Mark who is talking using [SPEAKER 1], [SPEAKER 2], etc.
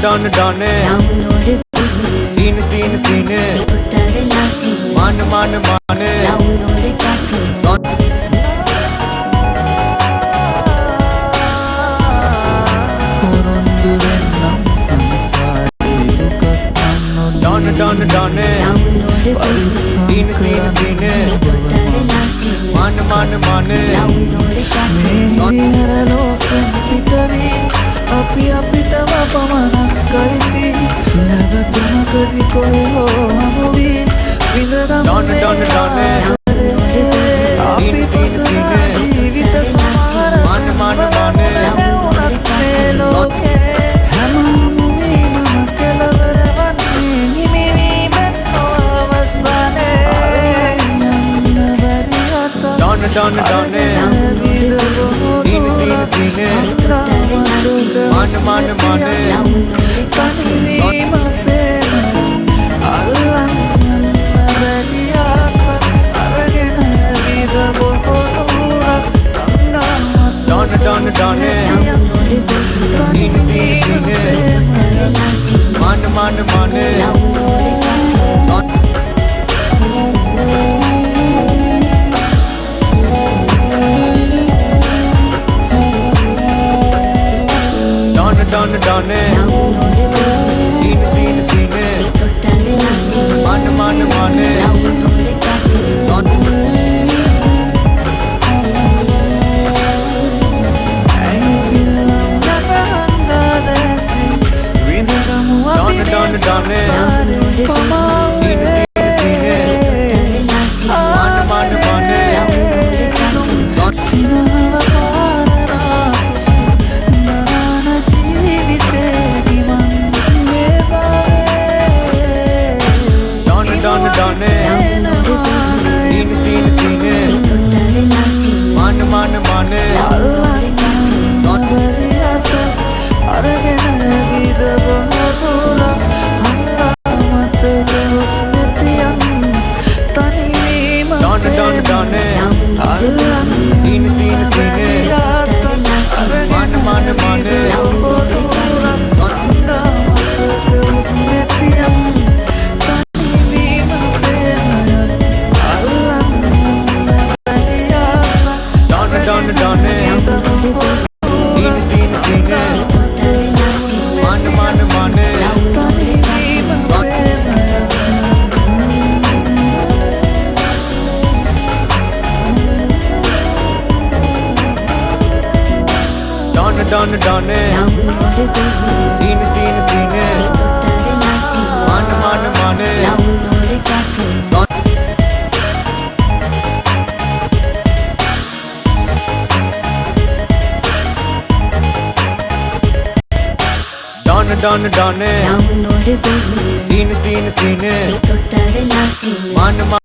[SPEAKER 1] don scene scene scene मान मान मान डॉन सीन सीन सीन मान मान मान
[SPEAKER 2] අපි අපිටම පමණක් කයිති නැවතුමකදි කොහෙ හෝ හමුවී විඳගම අපි පුතුනා ජීවිත සමහර නැවුණත් මේ ලෝකේ හැම හමුවීමම කෙලවර වන්නේ හිමිවීමෙන් නොව අවසානයේ යන්න බැරි අත
[SPEAKER 1] डॉन सीन सीन सीन मान मान मान
[SPEAKER 2] තනිවීම ප්‍රේම අල්ලන්න බැරි අත අරගෙන විද බොහෝ දුරක්
[SPEAKER 1] डॉन सीन सीन सीन मान मान मान डॉन सीन सीन सीन मान मान मान सीन सीन सीन मान मान मान
[SPEAKER 2] අරගෙන විද බොහෝ හංගාමතක හුස්මතියන් තනිවීම අල්ලන්න
[SPEAKER 1] सीन सीन सीन मान मान मान
[SPEAKER 2] හංගාමතක හුස්මතියන් තනිවීම ප්‍රේමයක් අල්ලන්න බැරි අත
[SPEAKER 1] डॉन सीन सीन सीन मान मान मान
[SPEAKER 2] තනිවීම ප්‍රේමයක්
[SPEAKER 1] डॉन सीन सीन सीन मान मान मान डॉन सीन सीन सीन मान मान